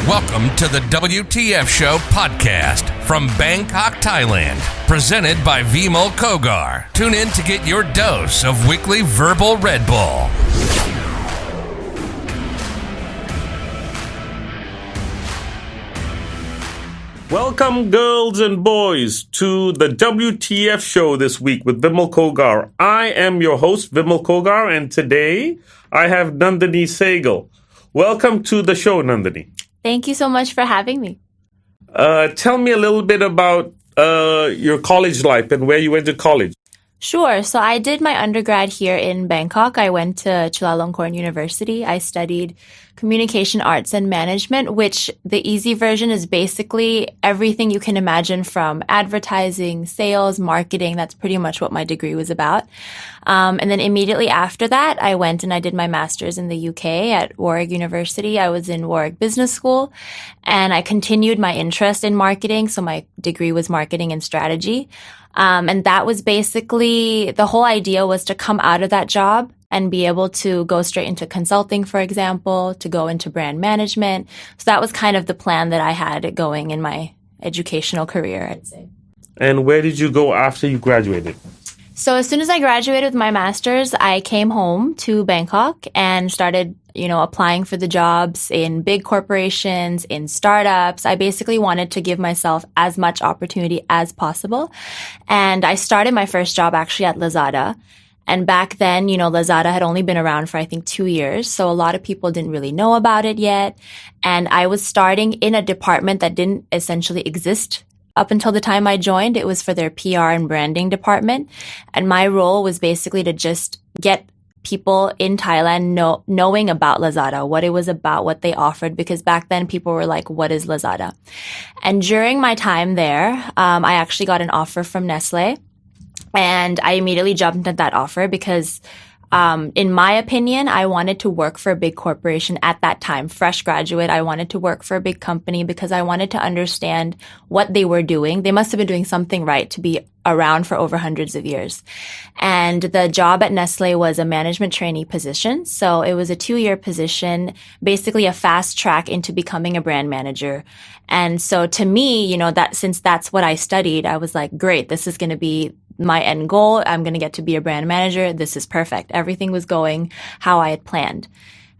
Welcome to the Wtf Show podcast from Bangkok, Thailand. Presented by Vimol Kogar. Tune in to get your dose of weekly verbal Red Bull. Welcome, girls and boys, to the WTF Show this week with Vimol Kogar. I am your host, Vimol Kogar, and today I have Nandini Sehgal. Welcome to the show, Nandini. Thank you so much for having me. Tell me a little bit about your college life and where you went to college. Sure. So I did my undergrad here in Bangkok. I went to Chulalongkorn University. I studied communication arts and management, which the easy version is basically everything you can imagine from advertising, sales, marketing. That's pretty much what my degree was about. And then immediately after that, I went and I did my master's in the UK at Warwick University. I was in Warwick Business School and I continued my interest in marketing. So my degree was marketing and strategy. And that was basically the whole idea was to come out of that job and be able to go straight into consulting, for example, to go into brand management. So that was kind of the plan that I had going in my educational career, I'd say. And where did you go after you graduated? So as soon as I graduated with my master's, I came home to Bangkok and started, applying for the jobs in big corporations, in startups. I basically wanted to give myself as much opportunity as possible. And I started my first job actually at Lazada. And back then, Lazada had only been around for, I think, 2 years. So a lot of people didn't really know about it yet. And I was starting in a department that didn't essentially exist up until the time I joined. It was for their PR and branding department. And my role was basically to just get people in Thailand knowing about Lazada, what it was about, what they offered, because back then people were like, what is Lazada? And during my time there, I actually got an offer from Nestle. And I immediately jumped at that offer because, in my opinion, I wanted to work for a big corporation at that time. Fresh graduate, I wanted to work for a big company because I wanted to understand what they were doing. They must have been doing something right to be around for over hundreds of years. And the job at Nestle was a management trainee position. So it was a 2-year position, basically a fast track into becoming a brand manager. And so to me, that since that's what I studied, I was like, great, this is going to be my end goal. I'm going to get to be a brand manager. This is perfect. Everything was going how I had planned.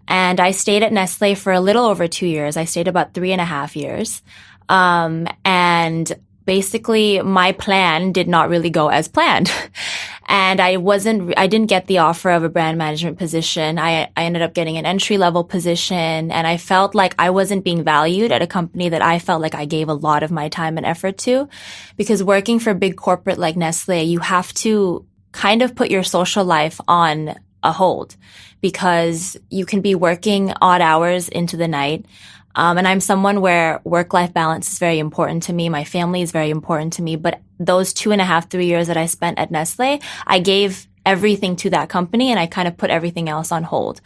And I stayed at Nestle for a little over 2 years. I stayed about 3.5 years. And basically my plan did not really go as planned. And I didn't get the offer of a brand management position. I ended up getting an entry level position, and I felt like I wasn't being valued at a company that I felt like I gave a lot of my time and effort to. Because working for a big corporate like Nestle, you have to kind of put your social life on a hold because you can be working odd hours into the night. And I'm someone where work-life balance is very important to me. My family is very important to me. But those 2.5, 3 years that I spent at Nestle, I gave everything to that company and I kind of put everything else on hold.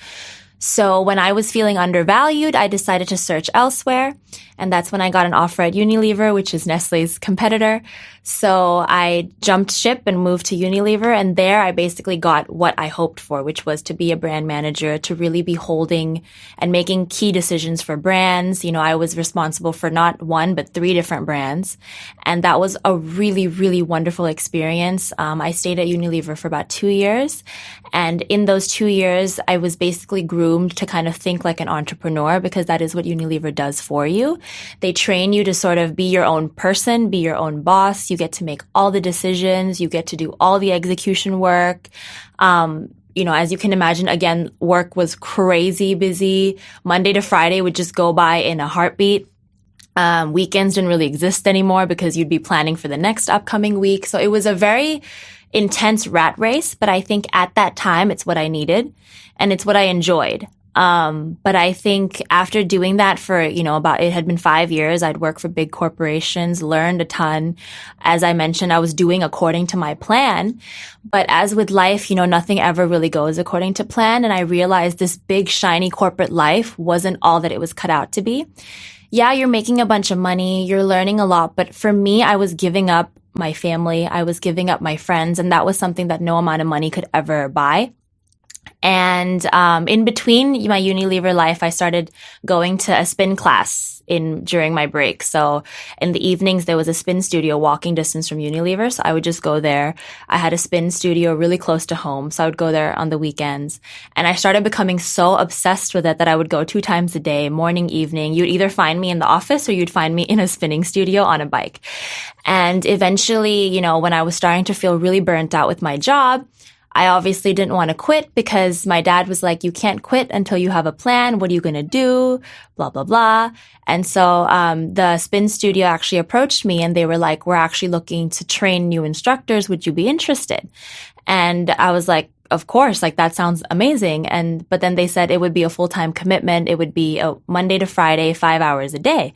So when I was feeling undervalued, I decided to search elsewhere. And that's when I got an offer at Unilever, which is Nestle's competitor. So I jumped ship and moved to Unilever. And there I basically got what I hoped for, which was to be a brand manager, to really be holding and making key decisions for brands. I was responsible for not one, but 3 different brands. And that was a really, really wonderful experience. I stayed at Unilever for about 2 years. And in those 2 years, I was basically groomed to kind of think like an entrepreneur because that is what Unilever does for you. They train you to sort of be your own person, be your own boss. You get to make all the decisions. You get to do all the execution work. As you can imagine, again, work was crazy busy. Monday to Friday would just go by in a heartbeat. Weekends didn't really exist anymore because you'd be planning for the next upcoming week. So it was a very intense rat race, but I think at that time it's what I needed and it's what I enjoyed. But I think after doing that for, it had been 5 years, I'd worked for big corporations, learned a ton. As I mentioned, I was doing according to my plan. But as with life, nothing ever really goes according to plan. And I realized this big, shiny corporate life wasn't all that it was cut out to be. Yeah, you're making a bunch of money, you're learning a lot. But for me, I was giving up my family, I was giving up my friends, and that was something that no amount of money could ever buy. And in between my Unilever life, I started going to a spin class during my break. So in the evenings, there was a spin studio walking distance from Unilever. So I would just go there. I had a spin studio really close to home. So I would go there on the weekends. And I started becoming so obsessed with it that I would go 2 times a day, morning, evening. You'd either find me in the office or you'd find me in a spinning studio on a bike. And eventually, when I was starting to feel really burnt out with my job, I obviously didn't want to quit because my dad was like, you can't quit until you have a plan. What are you going to do? Blah, blah, blah. And so the spin studio actually approached me and they were like, we're actually looking to train new instructors. Would you be interested? And I was like, of course, that sounds amazing. But then they said it would be a full-time commitment. It would be a Monday to Friday, 5 hours a day.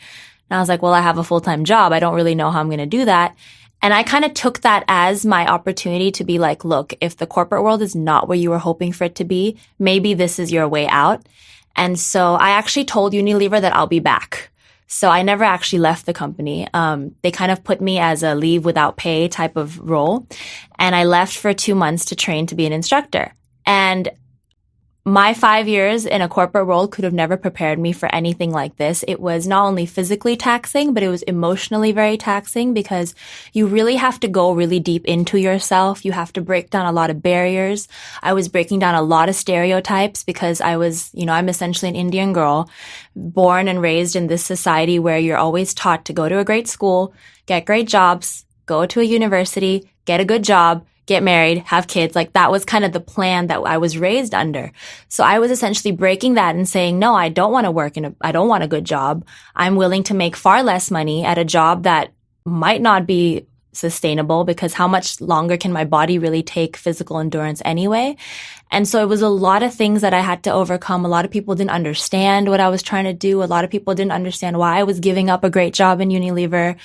And I was like, well, I have a full-time job. I don't really know how I'm going to do that. And I kind of took that as my opportunity to be like, look, if the corporate world is not where you were hoping for it to be, maybe this is your way out. And so I actually told Unilever that I'll be back. So I never actually left the company. They kind of put me as a leave without pay type of role. And I left for 2 months to train to be an instructor. And my 5 years in a corporate world could have never prepared me for anything like this. It was not only physically taxing, but it was emotionally very taxing because you really have to go really deep into yourself. You have to break down a lot of barriers. I was breaking down a lot of stereotypes because I'm essentially an Indian girl born and raised in this society where you're always taught to go to a great school, get great jobs, go to a university, get a good job, get married, have kids. That was kind of the plan that I was raised under. So I was essentially breaking that and saying, no, I don't want to work I don't want a good job. I'm willing to make far less money at a job that might not be sustainable because how much longer can my body really take physical endurance anyway? And so it was a lot of things that I had to overcome. A lot of people didn't understand what I was trying to do. A lot of people didn't understand why I was giving up a great job in Unilever.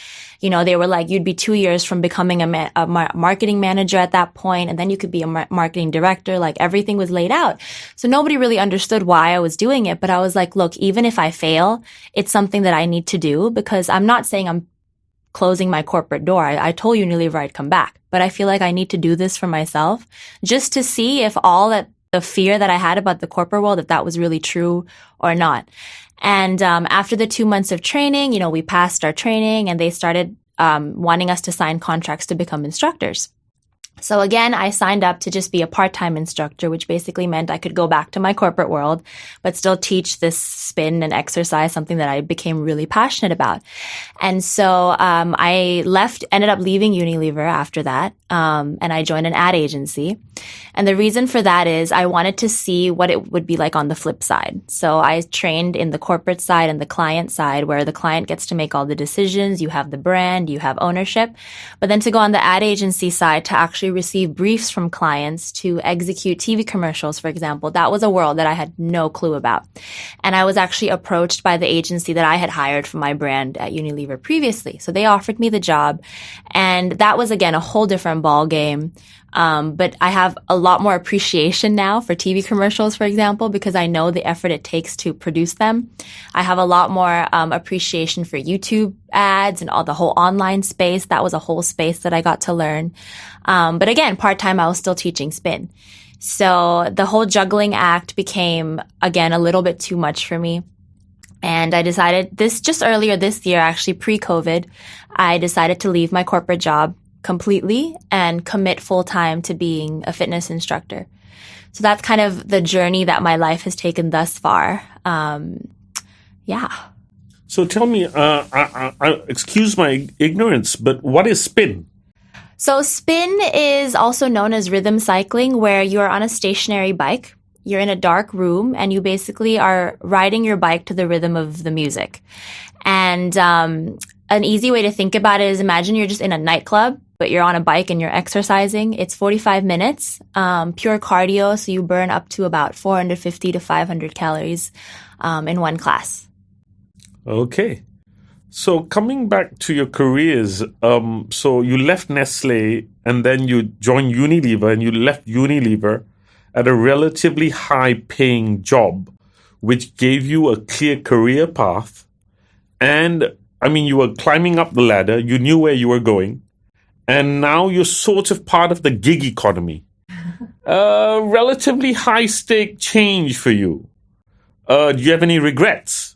They were like, you'd be 2 years from becoming a marketing manager at that point, and then you could be a marketing director. Everything was laid out. So nobody really understood why I was doing it. But I was like, look, even if I fail, it's something that I need to do because I'm not saying I'm closing my corporate door. I told Unilever I'd come back, but I feel like I need to do this for myself just to see if all that the fear that I had about the corporate world, if that was really true or not. And after the 2 months of training, we passed our training and they started wanting us to sign contracts to become instructors. So again, I signed up to just be a part-time instructor, which basically meant I could go back to my corporate world, but still teach this spin and exercise, something that I became really passionate about. And so I ended up leaving Unilever after that, and I joined an ad agency. And the reason for that is I wanted to see what it would be like on the flip side. So I trained in the corporate side and the client side, where the client gets to make all the decisions. You have the brand, you have ownership. But then to go on the ad agency side to actually receive briefs from clients to execute TV commercials, for example, that was a world that I had no clue about. And I was actually approached by the agency that I had hired for my brand at Unilever previously. So they offered me the job. And that was, again, a whole different ball game. But I have a lot more appreciation now for TV commercials, for example, because I know the effort it takes to produce them. I have a lot more appreciation for YouTube ads and all the whole online space. That was a whole space that I got to learn. But again, part-time, I was still teaching spin. So the whole juggling act became, again, a little bit too much for me. And I decided just earlier this year, actually pre-COVID, I decided to leave my corporate job completely and commit full-time to being a fitness instructor. So that's kind of the journey that my life has taken thus far. Yeah. So tell me, I excuse my ignorance, but what is spin? So spin is also known as rhythm cycling, where you're on a stationary bike. You're in a dark room and you basically are riding your bike to the rhythm of the music. And an easy way to think about it is imagine you're just in a nightclub, but you're on a bike and you're exercising. It's 45 minutes, pure cardio. So you burn up to about 450 to 500 calories in one class. Okay. So coming back to your careers, so you left Nestle and then you joined Unilever, and you left Unilever at a relatively high-paying job, which gave you a clear career path. And, you were climbing up the ladder, you knew where you were going, and now you're sort of part of the gig economy. Relatively high stake change for you. Do you have any regrets?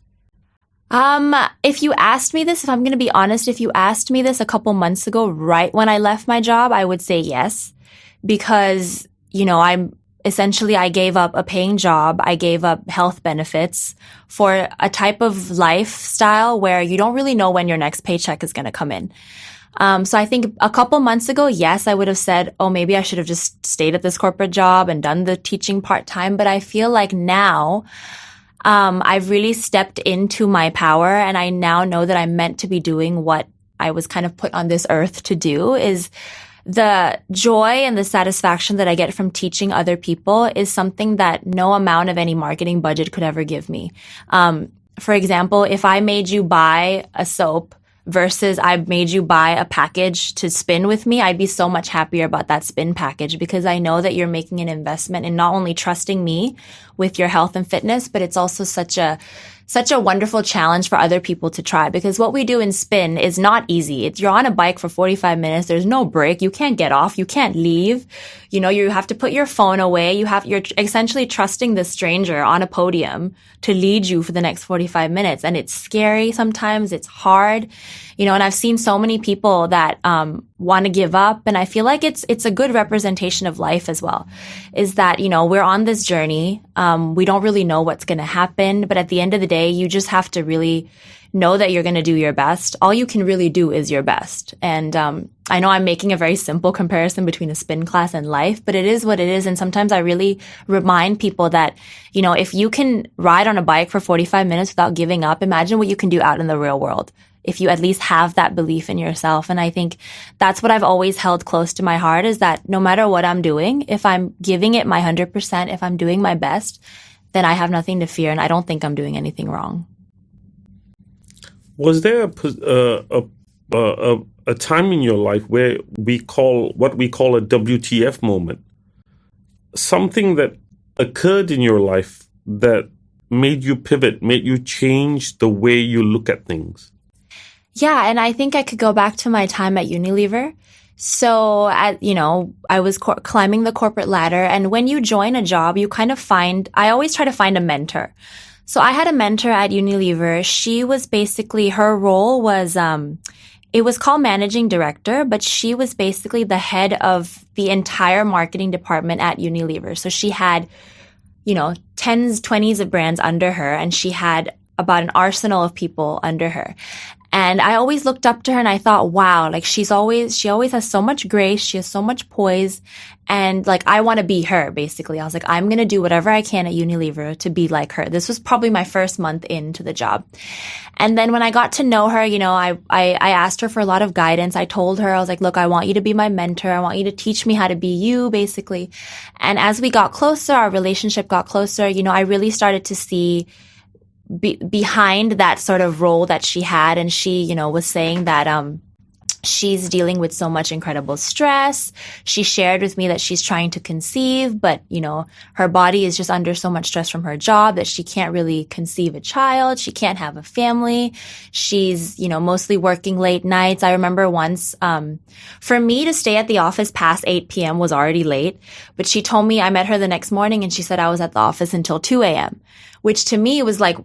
If you asked me this, if I'm going to be honest, if you asked me this a couple months ago, right when I left my job, I would say yes. Because, I gave up a paying job. I gave up health benefits for a type of lifestyle where you don't really know when your next paycheck is going to come in. So I think a couple months ago, yes, I would have said, oh, maybe I should have just stayed at this corporate job and done the teaching part-time. But I feel like now, I've really stepped into my power, and I now know that I'm meant to be doing what I was kind of put on this earth to do. Is the joy and the satisfaction that I get from teaching other people is something that no amount of any marketing budget could ever give me. For example, if I made you buy a soap versus I made you buy a package to spin with me, I'd be so much happier about that spin package, because I know that you're making an investment in not only trusting me with your health and fitness, but it's also such a wonderful challenge for other people to try, because what we do in spin is not easy. You're on a bike for 45 minutes. There's no break. You can't get off. You can't leave. You have to put your phone away. You're essentially trusting this stranger on a podium to lead you for the next 45 minutes. And it's scary sometimes. It's hard, and I've seen so many people that, want to give up. And I feel like it's a good representation of life as well, is that, we're on this journey. We don't really know what's going to happen, but at the end of the day, you just have to really know that you're going to do your best. All you can really do is your best. And, I know I'm making a very simple comparison between a spin class and life, but it is what it is. And sometimes I really remind people that, if you can ride on a bike for 45 minutes without giving up, imagine what you can do out in the real world, if you at least have that belief in yourself. And I think that's what I've always held close to my heart, is that no matter what I'm doing, if I'm giving it my 100%, if I'm doing my best, then I have nothing to fear. And I don't think I'm doing anything wrong. Was there a time in your life where we call a WTF moment? Something that occurred in your life that made you pivot, made you change the way you look at things? Yeah, and I think I could go back to my time at Unilever. So, I was climbing the corporate ladder, and when you join a job, you kind of I always try to find a mentor. So I had a mentor at Unilever. She was basically, her role was, it was called managing director, but she was basically the head of the entire marketing department at Unilever. So she had, tens, 20s of brands under her, and she had about an arsenal of people under her. And I always looked up to her and I thought, wow, like she always has so much grace. She has so much poise. And like, I want to be her, basically. I was like, I'm going to do whatever I can at Unilever to be like her. This was probably my first month into the job. And then when I got to know her, I asked her for a lot of guidance. I told her, I was like, look, I want you to be my mentor. I want you to teach me how to be you, basically. And as we got closer, our relationship got closer, I really started to see behind that sort of role that she had. And she, was saying that, she's dealing with so much incredible stress. She shared with me that she's trying to conceive, but, her body is just under so much stress from her job that she can't really conceive a child. She can't have a family. She's, mostly working late nights. I remember once, for me to stay at the office past 8 p.m. was already late, but she told me, I met her the next morning and she said I was at the office until 2 a.m., which to me was like,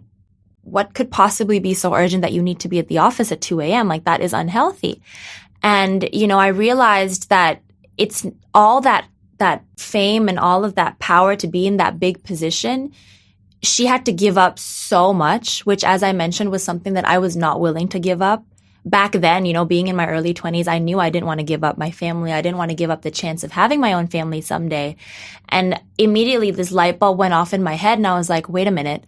what could possibly be so urgent that you need to be at the office at 2 a.m.? Like, that is unhealthy. And, I realized that it's all that fame and all of that power to be in that big position. She had to give up so much, which, as I mentioned, was something that I was not willing to give up. Back then, being in my early 20s, I knew I didn't want to give up my family. I didn't want to give up the chance of having my own family someday. And immediately this light bulb went off in my head and I was like, wait a minute.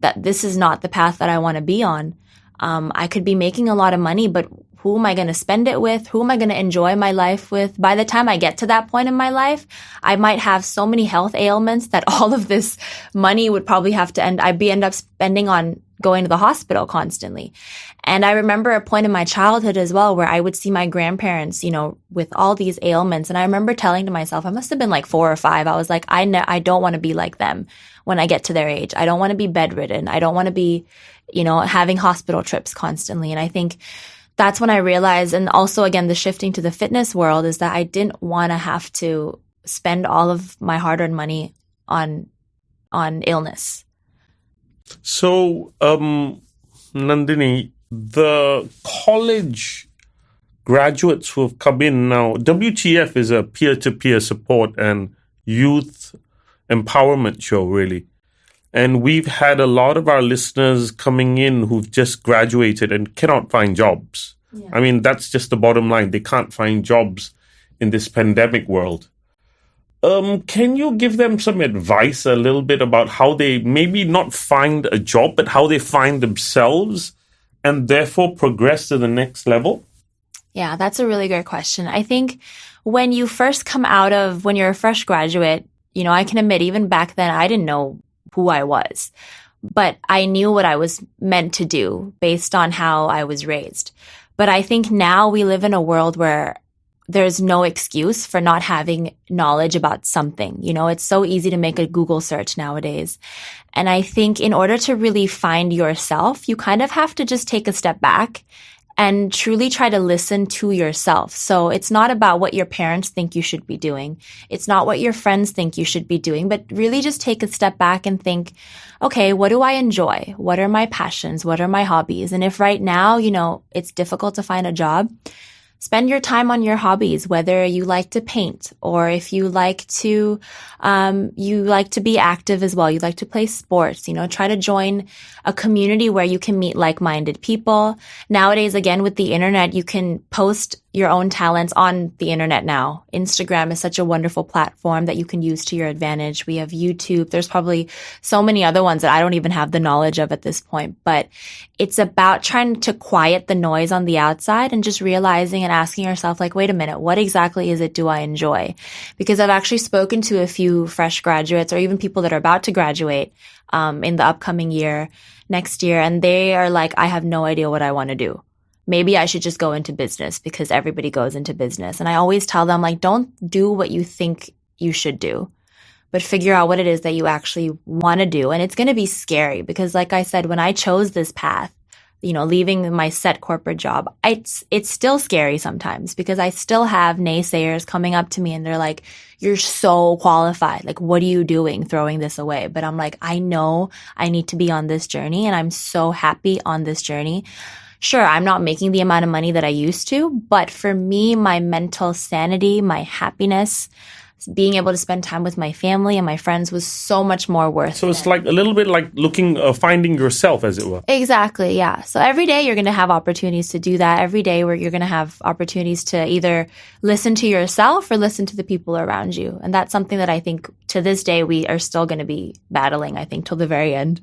That this is not the path that I want to be on. I could be making a lot of money, but who am I going to spend it with? Who am I going to enjoy my life with? By the time I get to that point in my life, I might have so many health ailments that all of this money would probably have to end up spending on going to the hospital constantly. And I remember a point in my childhood as well where I would see my grandparents, with all these ailments. And I remember telling to myself, I must have been like 4 or 5. I was like, I don't want to be like them when I get to their age. I don't want to be bedridden. I don't want to be, having hospital trips constantly. And I think that's when I realized, and also again, the shifting to the fitness world, is that I didn't want to have to spend all of my hard-earned money on illness. So, Nandini, the college graduates who have come in now, WTF is a peer-to-peer support and youth empowerment show, really. And we've had a lot of our listeners coming in who've just graduated and cannot find jobs. Yeah. I mean, that's just the bottom line. They can't find jobs in this pandemic world. Can you give them some advice a little bit about how they maybe not find a job, but how they find themselves and therefore progress to the next level? Yeah, that's a really great question. I think when you're a fresh graduate, I can admit even back then I didn't know who I was, but I knew what I was meant to do based on how I was raised. But I think now we live in a world where there's no excuse for not having knowledge about something. It's so easy to make a Google search nowadays. And I think in order to really find yourself, you kind of have to just take a step back and truly try to listen to yourself. So it's not about what your parents think you should be doing. It's not what your friends think you should be doing, but really just take a step back and think, okay, what do I enjoy? What are my passions? What are my hobbies? And if right now, it's difficult to find a job, spend your time on your hobbies, whether you like to paint or if you like to be active as well. You like to play sports, try to join a community where you can meet like-minded people. Nowadays, again, with the internet, you can post your own talents on the internet now. Instagram is such a wonderful platform that you can use to your advantage. We have YouTube. There's probably so many other ones that I don't even have the knowledge of at this point, but it's about trying to quiet the noise on the outside and just realizing and asking yourself, like, wait a minute, what exactly is it do I enjoy? Because I've actually spoken to a few fresh graduates or even people that are about to graduate in the upcoming year, next year, and they are like, I have no idea what I want to do. Maybe I should just go into business because everybody goes into business. And I always tell them, like, don't do what you think you should do, but figure out what it is that you actually want to do. And it's going to be scary because, like I said, when I chose this path, leaving my set corporate job, it's still scary sometimes because I still have naysayers coming up to me and they're like, you're so qualified. Like, what are you doing throwing this away? But I'm like, I know I need to be on this journey and I'm so happy on this journey. Sure, I'm not making the amount of money that I used to, but for me, my mental sanity, my happiness, being able to spend time with my family and my friends was so much more worth it. So it's like a little bit like finding yourself, as it were. Exactly, yeah. So every day you're going to have opportunities to do that. Every day where you're going to have opportunities to either listen to yourself or listen to the people around you. And that's something that I think to this day we are still going to be battling, I think, till the very end.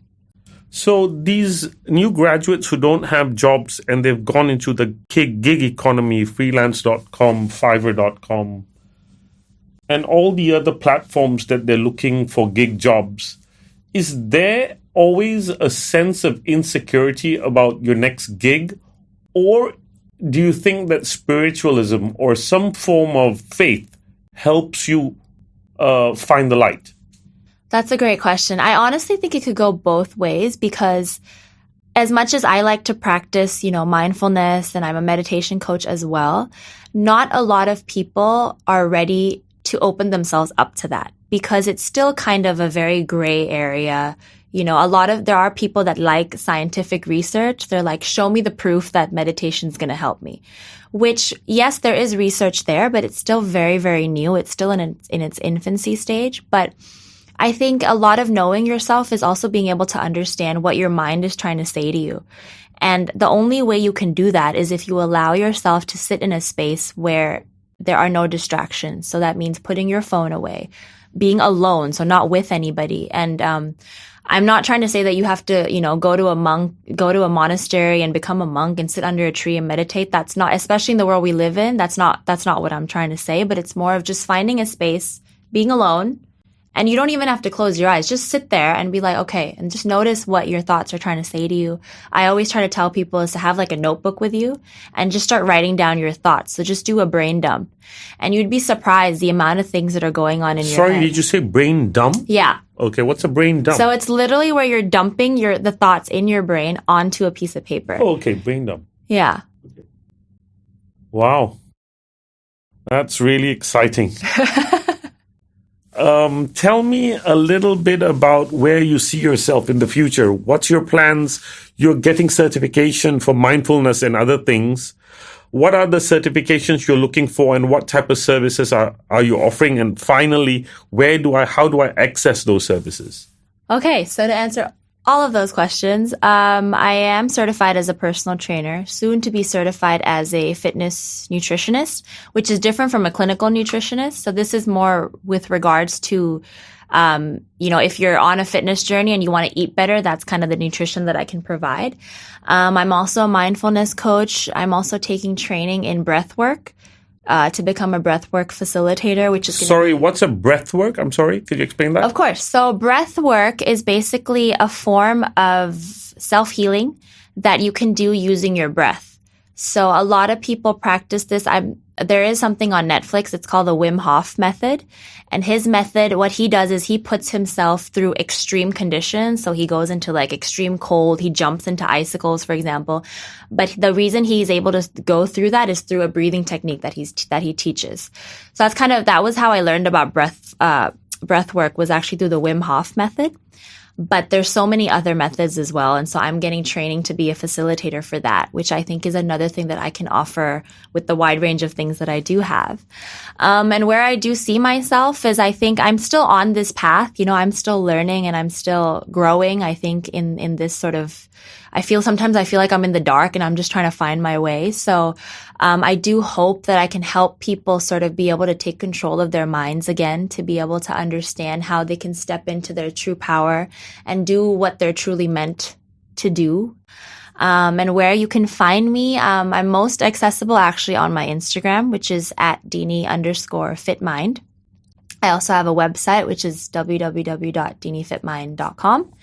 So these new graduates who don't have jobs and they've gone into the gig economy, freelance.com, fiverr.com, and all the other platforms that they're looking for gig jobs, is there always a sense of insecurity about your next gig? Or do you think that spiritualism or some form of faith helps you find the light? That's a great question. I honestly think it could go both ways because as much as I like to practice, mindfulness and I'm a meditation coach as well, not a lot of people are ready to open themselves up to that because it's still kind of a very gray area. There are people that like scientific research. They're like, show me the proof that meditation is going to help me, which yes, there is research there, but it's still very, very new. It's still in its infancy stage. But I think a lot of knowing yourself is also being able to understand what your mind is trying to say to you. And the only way you can do that is if you allow yourself to sit in a space where there are no distractions. So that means putting your phone away, being alone, so not with anybody. And I'm not trying to say that you have to, go to a monastery and become a monk and sit under a tree and meditate. That's not, especially in the world we live in, that's not what I'm trying to say. But it's more of just finding a space, being alone. And you don't even have to close your eyes. Just sit there and be like, okay, and just notice what your thoughts are trying to say to you. I always try to tell people is to have like a notebook with you and just start writing down your thoughts. So just do a brain dump. And you'd be surprised the amount of things that are going on in your head. Sorry, did you say brain dump? Yeah. Okay, what's a brain dump? So it's literally where you're dumping the thoughts in your brain onto a piece of paper. Oh, okay, brain dump. Yeah. Okay. Wow. That's really exciting. Tell me a little bit about where you see yourself in the future. What's your plans? You're getting certification for mindfulness and other things. What are the certifications you're looking for, and what type of services are you offering? And finally, how do I access those services? Okay, so to answer all of those questions, I am certified as a personal trainer, soon to be certified as a fitness nutritionist, which is different from a clinical nutritionist. So this is more with regards to, if you're on a fitness journey and you want to eat better, that's kind of the nutrition that I can provide. I'm also a mindfulness coach. I'm also taking training in breath work. To become a breathwork facilitator, which is what's a breathwork? I'm sorry, could you explain that? Of course. So breathwork is basically a form of self-healing that you can do using your breath. So a lot of people practice this. There is something on Netflix. It's called the Wim Hof method. And his method, what he does is he puts himself through extreme conditions. So he goes into like extreme cold. He jumps into icicles, for example. But the reason he's able to go through that is through a breathing technique that he teaches. So that was how I learned about breath work, was actually through the Wim Hof method. But there's so many other methods as well. And so I'm getting training to be a facilitator for that, which I think is another thing that I can offer with the wide range of things that I do have. And where I do see myself is, I think I'm still on this path. I'm still learning and I'm still growing. I think in this sort of, sometimes I feel like I'm in the dark and I'm just trying to find my way. So I do hope that I can help people sort of be able to take control of their minds again, to be able to understand how they can step into their true power and do what they're truly meant to do. And where you can find me, I'm most accessible actually on my Instagram, which is at Dini_fitmind. I also have a website, which is www.dinifitmind.com.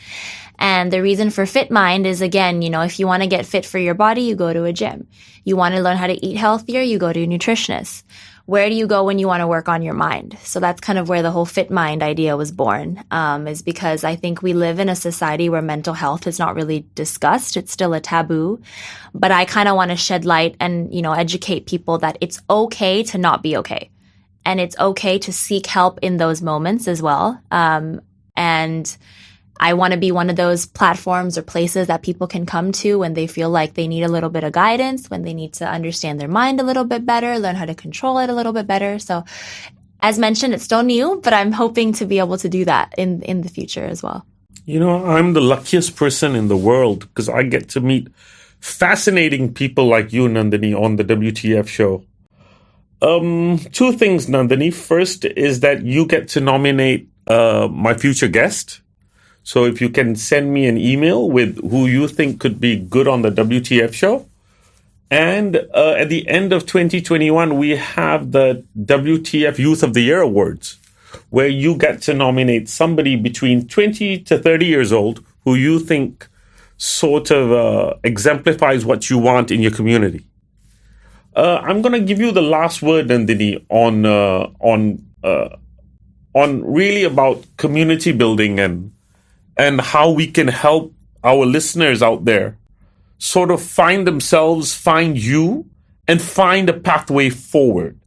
And the reason for FitMind is, again, if you want to get fit for your body, you go to a gym. You want to learn how to eat healthier, you go to a nutritionist. Where do you go when you want to work on your mind? So that's kind of where the whole FitMind idea was born, is because I think we live in a society where mental health is not really discussed. It's still a taboo. But I kind of want to shed light and, educate people that it's okay to not be okay. And it's okay to seek help in those moments as well. And I want to be one of those platforms or places that people can come to when they feel like they need a little bit of guidance, when they need to understand their mind a little bit better, learn how to control it a little bit better. So as mentioned, it's still new, but I'm hoping to be able to do that in the future as well. I'm the luckiest person in the world because I get to meet fascinating people like you, Nandini, on the WTF show. Two things, Nandini. First is that you get to nominate my future guest. So if you can send me an email with who you think could be good on the WTF show. And at the end of 2021, we have the WTF Youth of the Year Awards, where you get to nominate somebody between 20 to 30 years old who you think sort of exemplifies what you want in your community. I'm going to give you the last word, Nandini, on really about community building and how we can help our listeners out there sort of find themselves, find you, and find a pathway forward.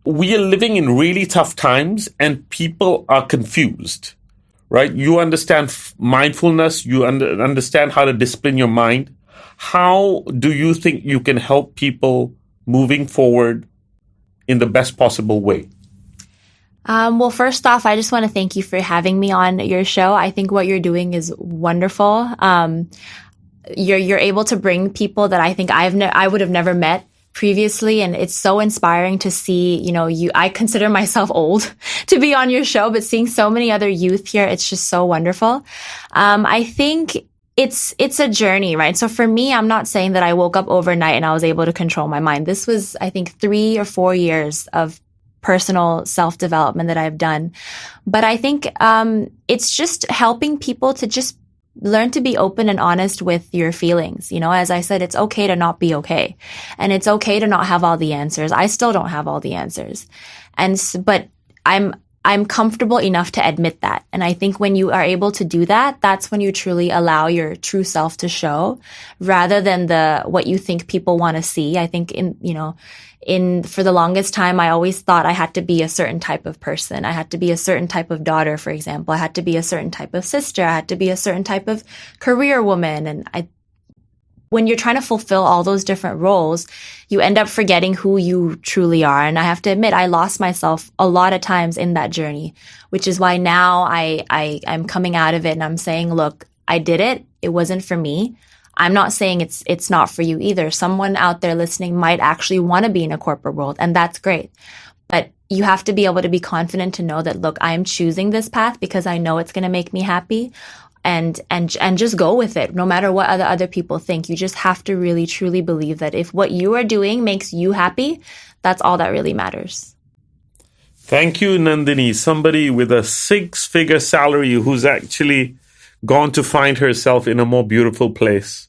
We are living in really tough times and people are confused, right? You understand mindfulness, you understand how to discipline your mind. How do you think you can help people moving forward in the best possible way? Well, first off, I just want to thank you for having me on your show. I think what you're doing is wonderful. You're able to bring people that I think I would have never met previously, and it's so inspiring to see. I consider myself old to be on your show, but seeing so many other youth here, it's just so wonderful. I think it's a journey, right? So for me, I'm not saying that I woke up overnight and I was able to control my mind. This was, I think, 3 or 4 years of personal self-development that I've done. But I think it's just helping people to just learn to be open and honest with your feelings. As I said, it's okay to not be okay. And it's okay to not have all the answers. I still don't have all the answers. But I'm I'm comfortable enough to admit that. And I think when you are able to do that, that's when you truly allow your true self to show rather than what you think people want to see. I think for the longest time, I always thought I had to be a certain type of person. I had to be a certain type of daughter, for example. I had to be a certain type of sister. I had to be a certain type of career woman. And when you're trying to fulfill all those different roles, you end up forgetting who you truly are. And I have to admit, I lost myself a lot of times in that journey, which is why now I'm coming out of it and I'm saying, look, I did it. It wasn't for me. I'm not saying it's not for you either. Someone out there listening might actually want to be in a corporate world, and that's great. But you have to be able to be confident to know that, look, I'm choosing this path because I know it's going to make me happy. And just go with it, no matter what other people think. You just have to really, truly believe that if what you are doing makes you happy, that's all that really matters. Thank you, Nandini. Somebody with a 6-figure salary who's actually gone to find herself in a more beautiful place.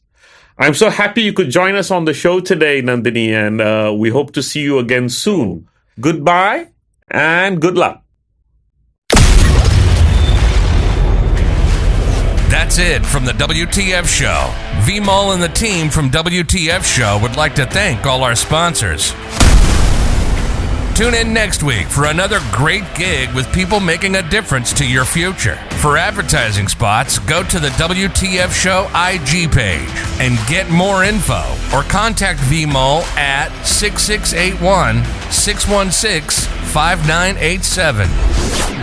I'm so happy you could join us on the show today, Nandini, and we hope to see you again soon. Goodbye and good luck. That's it from the WTF Show. Vimol and the team from WTF Show would like to thank all our sponsors. Tune in next week for another great gig with people making a difference to your future. For advertising spots, go to the WTF Show IG page and get more info or contact Vimol at 6681 616 5987.